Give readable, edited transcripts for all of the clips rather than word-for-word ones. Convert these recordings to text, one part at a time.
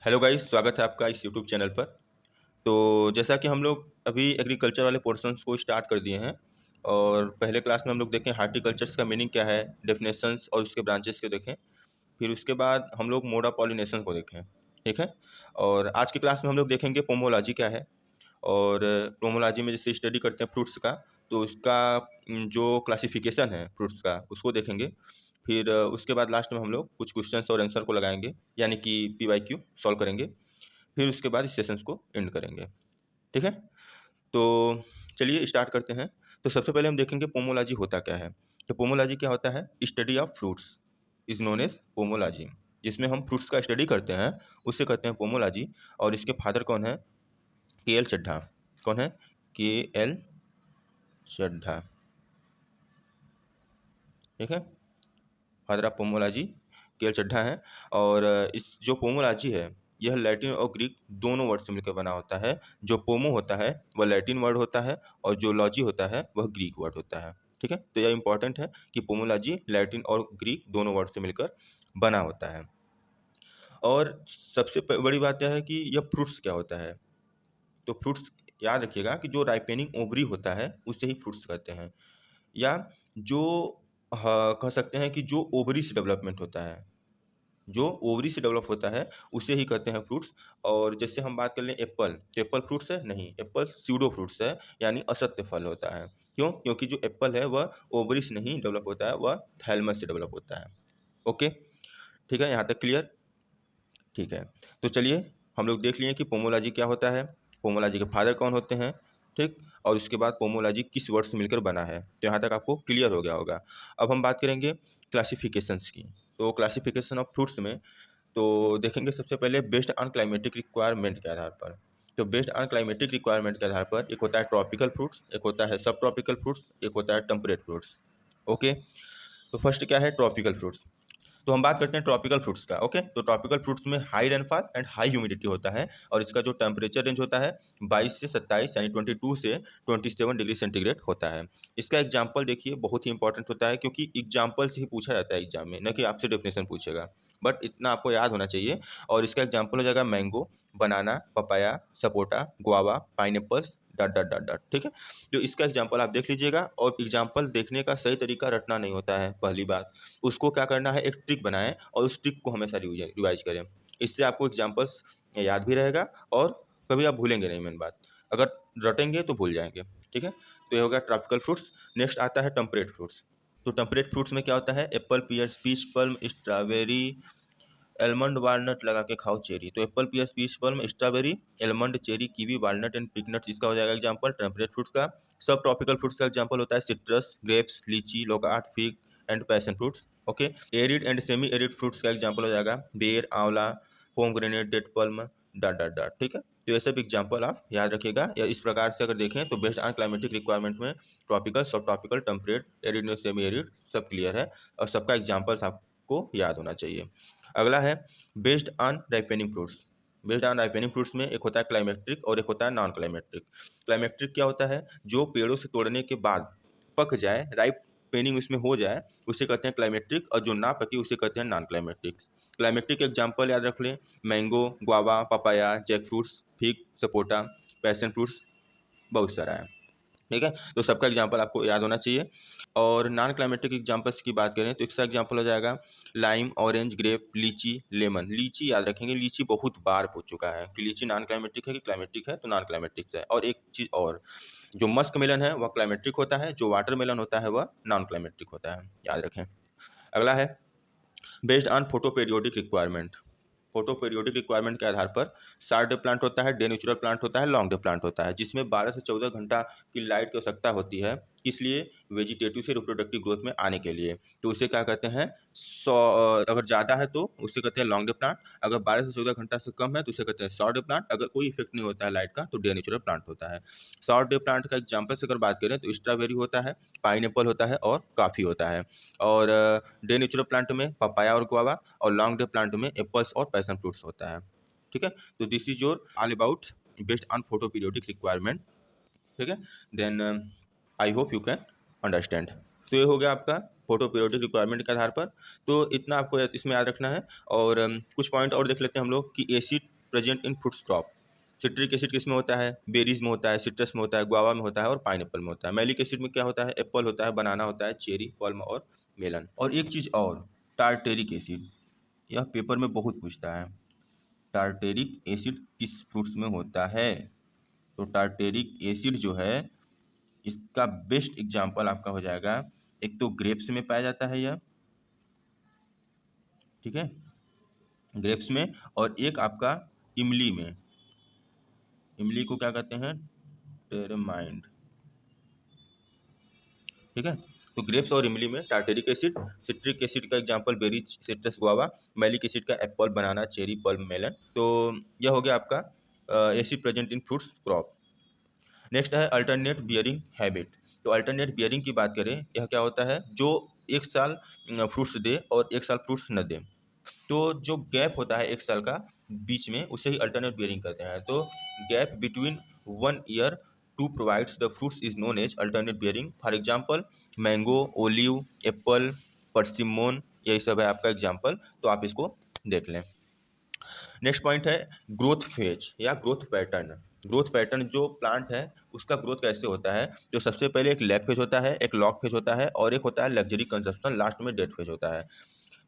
Hello guys, स्वागत है आपका इस यूट्यूब चैनल पर। तो जैसा कि हम लोग अभी एग्रीकल्चर वाले पोर्शंस को स्टार्ट कर दिए हैं और पहले क्लास में हम लोग देखें हार्टिकल्चर्स का मीनिंग क्या है, डेफिनेशंस और उसके ब्रांचेस को देखें। फिर उसके बाद हम लोग मोड ऑफ पॉलिनेशन को देखें, ठीक है। और आज की क्लास में हम लोग देखेंगे पोमोलॉजी क्या है। और पोमोलॉजी में जैसे स्टडी करते हैं फ्रूट्स का, तो उसका जो क्लासिफिकेशन है फ्रूट्स का उसको देखेंगे। फिर उसके बाद लास्ट में हम लोग कुछ क्वेश्चंस और आंसर को लगाएंगे, यानी कि PYQ सॉल्व करेंगे। फिर उसके बाद इस सेशंस को एंड करेंगे, ठीक है। तो चलिए स्टार्ट करते हैं। तो सबसे पहले हम देखेंगे पोमोलॉजी होता क्या है। तो पोमोलॉजी क्या होता है? Study of fruits is known as pomology. जिसमें हम फ्रूट्स का स्टडी करते हैं उससे करते हैं पोमोलॉजी। और इसके फादर कौन है? KL चड्ढा। कौन है? KL चड्ढा, ठीक है। Father of pomology KL Chadha है। और इस जो पोमोलॉजी है यह लैटिन और ग्रीक दोनों वर्ड से मिलकर बना होता है। जो पोमो होता है वह लैटिन वर्ड होता है और जो लॉजी होता है वह ग्रीक वर्ड होता है, ठीक है। तो यह इंपॉर्टेंट है कि पोमोलॉजी लैटिन और ग्रीक दोनों वर्ड से मिलकर बना होता है। और सबसे बड़ी बात यह है कि यह फ्रूट्स क्या होता है। तो फ्रूट्स याद रखिएगा कि जो राइपेनिंग ओवरी होता है उससे ही फ्रूट्स कहते हैं। या जो कह सकते हैं कि जो ओवरी से डेवलपमेंट होता है, जो ओवरी से डेवलप होता है उसे ही कहते हैं फ्रूट्स। और जैसे हम बात कर लें एप्पल, तो एप्पल फ्रूट्स है? नहीं, एप्पल स्यूडो फ्रूट्स है, यानी असत्य फल होता है। क्यों? क्योंकि जो एप्पल है वह ओवरी से नहीं डेवलप होता है, वह थैलमस से डेवलप होता है। ओके, ठीक है, यहाँ तक क्लियर? ठीक है। तो चलिए हम लोग देख लिए कि पोमोलॉजी क्या होता है, पोमोलॉजी के फादर कौन होते हैं, ठीक। और उसके बाद पोमोलॉजी किस वर्ड से मिलकर बना है, तो यहाँ तक आपको क्लियर हो गया होगा। अब हम बात करेंगे क्लासिफिकेशंस की। तो क्लासिफिकेशन ऑफ फ्रूट्स में तो देखेंगे सबसे पहले बेस्ड ऑन क्लाइमेटिक रिक्वायरमेंट के आधार पर। तो बेस्ड ऑन क्लाइमेटिक रिक्वायरमेंट के आधार पर एक होता है ट्रॉपिकल फ्रूट्स, एक होता है सब ट्रॉपिकल फ्रूट्स, एक होता है टेम्परेट फ्रूट्स। ओके, तो फर्स्ट क्या है? Tropical fruits. तो हम बात करते हैं ट्रॉपिकल फ्रूट्स का। ओके, तो ट्रॉपिकल फ्रूट्स में high rainfall and high humidity होता है और इसका जो टेम्परेचर रेंज होता है 22 से 27 यानी 22 से 27 डिग्री सेंटीग्रेड होता है। इसका एग्जाम्पल देखिए, बहुत ही इंपॉर्टेंट होता है क्योंकि एग्जाम्पल से ही पूछा जाता है एग्जाम में, न कि आपसे डेफिनेशन पूछेगा। बट इतना आपको याद होना चाहिए। और इसका एग्जाम्पल हो जाएगा mango, banana, papaya, sapota, guava, pineapples, dot dot dot dot, ठीक है। तो इसका एग्जाम्पल आप देख लीजिएगा। और एग्जाम्पल देखने का सही तरीका रटना नहीं होता है, पहली बात। उसको क्या करना है, एक ट्रिक बनाएं और उस ट्रिक को हमेशा रिवाइज करें। इससे आपको एग्जाम्पल्स याद भी रहेगा और कभी आप भूलेंगे नहीं। मेन बात, अगर रटेंगे तो भूल जाएंगे, ठीक है। तो ये हो गया ट्रॉपिकल फ्रूट्स। नेक्स्ट आता है टेम्परेट फ्रूट्स। तो टेम्परेट फ्रूट्स में क्या होता है? Apple, pear, peach, plum, strawberry, almond, walnut लगा के खाओ चेरी। तो apple, pear, peach, plum, strawberry, almond, cherry, kiwi, walnut and pecan nut, इसका हो जाएगा एग्जाम्पल टेम्परेट फ्रूट्स का। सब ट्रॉपिकल फ्रूट्स का एग्जाम्पल होता है citrus, grapes, lychee, loquat, fig and passion fruits. Okay, arid and semi arid fruits का example हो जाएगा बेर, आंवला, pomegranate, date palm, dot dot dot, ठीक है। तो ये सब एग्जाम्पल आप याद रखिएगा। या इस प्रकार से अगर देखें तो बेस्ड ऑन क्लाइमेटिक रिक्वायरमेंट में ट्रॉपिकल, सब tropical, temperate, arid, semi arid सब क्लियर है और सबका एग्जाम्पल्स आपको याद होना चाहिए। अगला है based on ripening fruits. Based on ripening fruits में एक होता है क्लाइमेट्रिक और एक होता है नॉन क्लाइमेट्रिक। क्लाइमेट्रिक क्या होता है? जो पेड़ों से तोड़ने के बाद पक जाए, राइप पेनिंग उसमें हो जाए, उसे कहते हैं क्लाइमेट्रिक। और जो ना पकी उसे कहते हैं नॉन क्लाइमेट्रिक। क्लाइमेट्रिक एग्जाम्पल याद रख लें, mango, guava, papaya, jack fruits, fig, sapota, passion fruits, बहुत सारा है, ठीक है। तो सबका एग्जाम्पल आपको याद होना चाहिए। और नॉन क्लाइमेटिक एग्जाम्पल्स की बात करें तो इसका एग्जाम्पल हो जाएगा लाइम, ऑरेंज, ग्रेप, लीची, लेमन। लीची याद रखेंगे, लीची बहुत बार पूछ चुका है कि लीची नॉन क्लाइमेटिक है कि क्लाइमेटिक है, तो नॉन क्लाइमेटिक है। और एक चीज़ और, जो मस्क मेलन है वह क्लाइमेट्रिक होता है, जो वाटर मेलन होता है वह नॉन क्लाइमेट्रिक होता है, याद रखें। अगला है based on photoperiodic requirement. Photo periodic requirement के आधार पर शॉर्ट डे प्लांट होता है, डे नेचुरल प्लांट होता है, लॉन्ग डे प्लांट होता है, जिसमें 12 से 14 घंटा की लाइट की आवश्यकता होती है। किस लिए? वेजिटेटिव से रिप्रोडक्टिव ग्रोथ में आने के लिए। तो उसे क्या कहते हैं? सौ, अगर ज़्यादा है तो उसे कहते हैं लॉन्ग डे प्लांट। अगर 12 से 14 घंटा से कम है तो उसे कहते हैं शॉर्ट डे प्लांट। अगर कोई इफेक्ट नहीं होता है लाइट का तो डे नेचुरल प्लांट होता है। शॉर्ट डे प्लांट का एग्जाम्पल से अगर बात करें तो स्ट्रॉबेरी होता है, पाइनएप्पल होता है और कॉफ़ी होता है। और डे नेचुरल प्लांट में पपाया और गुआवा, और लॉन्ग डे प्लांट में एप्पल्स और पैशन फ्रूट्स होता है, ठीक है। तो this is your all about based on photoperiodic requirement, ठीक है। Then I hope you can understand. तो ये हो गया आपका फोटो पीरियोडिक रिक्वायरमेंट के आधार पर। तो इतना आपको इसमें याद रखना है। और कुछ पॉइंट और देख लेते हैं हम लोग कि acid present in fruits crop. Citric acid किस में होता है? बेरीज में होता है, सिट्रस में होता है, गुआवा में होता है और पाइनएप्पल में होता है। मैलिक एसिड में क्या होता है? एप्पल होता है, बनाना होता है, चेरी, पल्म और मेलन। और एक चीज़ और, टार्टेरिक एसिड, यह पेपर में बहुत पूछता है। टार्टेरिक एसिड किस फ्रूट्स में होता है? तो टार्टेरिक एसिड जो है इसका बेस्ट एग्जाम्पल आपका हो जाएगा, एक तो ग्रेप्स में पाया जाता है यह, ठीक है, ग्रेप्स में, और एक आपका इमली में। इमली को क्या कहते हैं? टेरमाइंड, ठीक है। तो ग्रेप्स और इमली में टार्टेरिक एसिड। सिट्रिक एसिड का example berries, citrus, guava. Malic acid का एप्पल, बनाना, चेरी, पल्म, मेलन। तो यह हो गया आपका acid present in fruits crop. Next है अल्टरनेट बियरिंग हैबिट। तो अल्टरनेट बियरिंग की बात करें, यह क्या होता है? जो एक साल फ्रूट्स दे और एक साल फ्रूट्स न दे, तो जो गैप होता है एक साल का बीच में, उसे ही अल्टरनेट बियरिंग कहते हैं। तो gap between 1 year to provides the fruits is known as alternate bearing. For example mango, olive, apple, persimmon, यही सब है आपका एग्जांपल। तो आप इसको देख लें। नेक्स्ट पॉइंट है ग्रोथ फेज या ग्रोथ पैटर्न। ग्रोथ पैटर्न, जो प्लांट है उसका ग्रोथ कैसे होता है? जो सबसे पहले एक लैग फेज होता है, एक लॉग फेज होता है और एक होता है लग्जरी कंजप्शन, लास्ट में डेथ फेज होता है।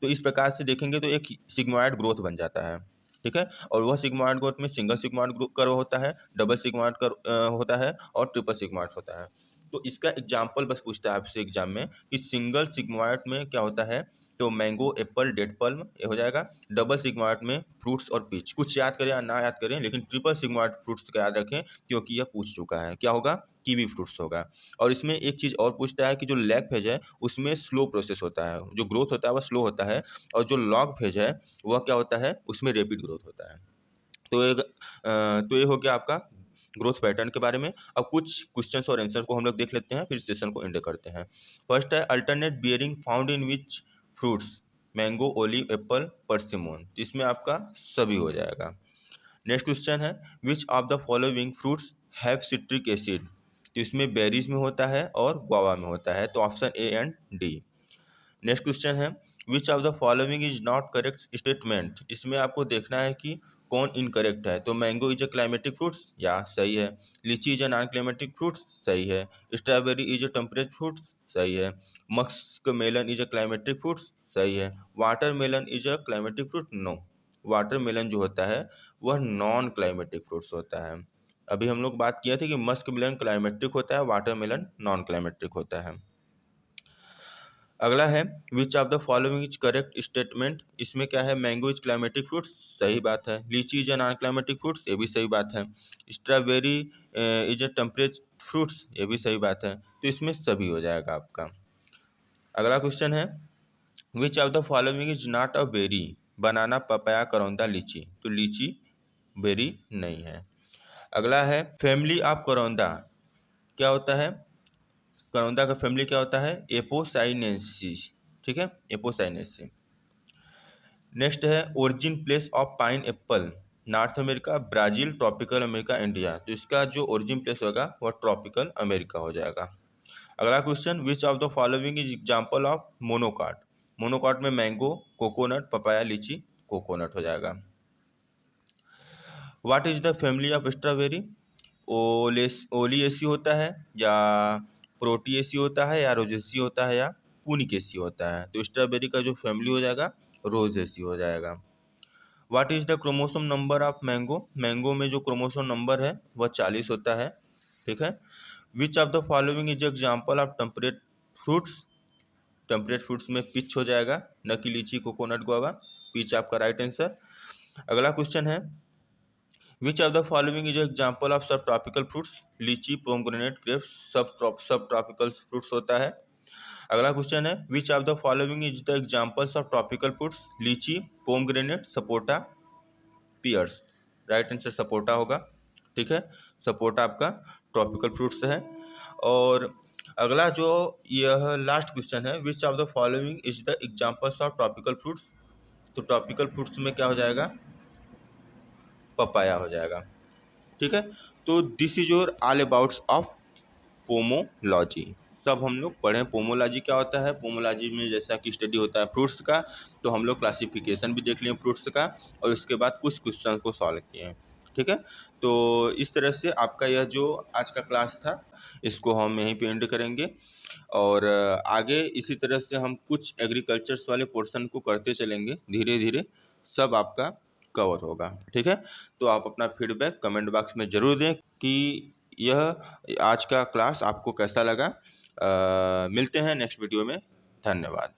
तो इस प्रकार से देखेंगे तो एक सिग्मोइड ग्रोथ बन जाता है, ठीक है। और वह सिग्मोइड ग्रोथ में सिंगल सिग्मोइड कर्व होता है, डबल सिग्मोइड कर्व होता है और ट्रिपल सिग्मोइड होता है। तो इसका एग्जाम्पल बस पूछता है आपसे एग्जाम में कि सिंगल सिग्मोइड में क्या होता है? तो मैंगो, एप्पल, डेट पल्म, ये हो जाएगा। डबल सिग्मोइड में फ्रूट्स और पीच। कुछ याद करें या ना याद करें, लेकिन ट्रिपल सिग्मोइड फ्रूट्स का याद रखें क्योंकि यह पूछ चुका है। क्या होगा? कीवी फ्रूट्स होगा। और इसमें एक चीज़ और पूछता है कि जो लैग फेज है उसमें स्लो प्रोसेस होता है, जो ग्रोथ होता है वह स्लो होता है, और जो लॉग फेज है वह क्या होता है? उसमें रैपिड ग्रोथ होता है। तो ये हो गया आपका ग्रोथ पैटर्न के बारे में। अब कुछ क्वेश्चंस और आंसर को हम लोग देख लेते हैं, फिर सेशन को एंड करते हैं। फर्स्ट है alternate bearing found in which fruits? Mango, olive, apple, persimmon. इसमें आपका सभी हो जाएगा। नेक्स्ट क्वेश्चन है which of the following fruits have citric acid? तो इसमें बेरीज में होता है और गुआवा में होता है, तो option A and D. Next question है which of the following is not correct statement? इसमें आपको देखना है कि कौन इनकरेक्ट है। तो mango is a climatic fruits, या सही है। Lychee is a non climatic fruits, सही है। Strawberry is a temperate fruits, सही है। Musk melon is a climatic fruits, सही है। Water melon is a climatic fruit, no. Water melon जो होता है वह नॉन क्लाइमेटिक फ्रूट्स होता है। अभी हम लोग बात किए थे कि मस्क मेलन क्लाइमेटिक होता है, वाटर मेलन नॉन क्लाइमेटिक होता है। अगला है which of the following is correct statement? इसमें क्या है? मैंगो इज क्लाइमेटिक फ्रूट्स, सही बात है। Lychee is a non climatic fruits, ये भी सही बात है। Strawberry is a temperate fruits, ये भी सही बात है। तो इसमें सभी हो जाएगा आपका। अगला क्वेश्चन है which of the following is not a berry? Banana, papaya, करौंदा, लीची। तो लीची बेरी नहीं है। अगला है फैमिली ऑफ करौंदा क्या होता है? करौंदा का फैमिली क्या होता है? एपोसाइनेसी, ठीक है, एपोसाइनेसी। नेक्स्ट है origin place of pine Apple? North America, Brazil, tropical America, India. तो इसका जो ओरिजिन प्लेस होगा वह ट्रॉपिकल अमेरिका हो जाएगा। अगला question which of the following is example of monocot? Monocot में mango, coconut, papaya, lychee, coconut हो जाएगा। What is the family of strawberry? Oleaceae होता है, या प्रोटिएसी होता है, या रोजेसी होता है, या पुनिकेसी होता है। तो स्ट्रॉबेरी का जो फैमिली हो जाएगा रोजेसी हो जाएगा। What is the chromosome number of mango? Mango में जो क्रोमोसोम नंबर है वह 40 होता है, ठीक है। Which of the following is example of temperate fruits? Temperate fruits में पिच हो जाएगा, न कि लीची, कोकोनट, गुआवा। पिच आपका राइट आंसर। अगला क्वेश्चन है which of the following is example of sub tropical fruits? Lychee, pomegranate, grapes sub tropical fruits होता है। अगला क्वेश्चन है which of the following is the examples of tropical fruits? Lychee, pomegranate, sapota, pears. Right answer sapota होगा, ठीक है। Sapota आपका tropical fruits है। और अगला जो यह लास्ट क्वेश्चन है which of the following is the examples of tropical fruits? तो ट्रॉपिकल फ्रूट्स में क्या हो जाएगा? पपाया हो जाएगा, ठीक है। तो this is your all abouts of pomology. सब हम लोग पढ़ें। पोमोलॉजी क्या होता है, पोमोलॉजी में जैसा कि स्टडी होता है फ्रूट्स का, तो हम लोग क्लासिफिकेशन भी देख लिए फ्रूट्स का और उसके बाद कुछ क्वेश्चन को सॉल्व किए हैं। ठीक है, तो इस तरह से आपका यह जो आज का क्लास था इसको हम यहीं पे एंड करेंगे और आगे इसी तरह से हम कुछ एग्रीकल्चर्स वाले पोर्शन को करते चलेंगे, धीरे धीरे सब आपका कवर होगा। ठीक है, तो आप अपना फीडबैक कमेंट बॉक्स में ज़रूर दें कि यह आज का क्लास आपको कैसा लगा। मिलते हैं नेक्स्ट वीडियो में। धन्यवाद।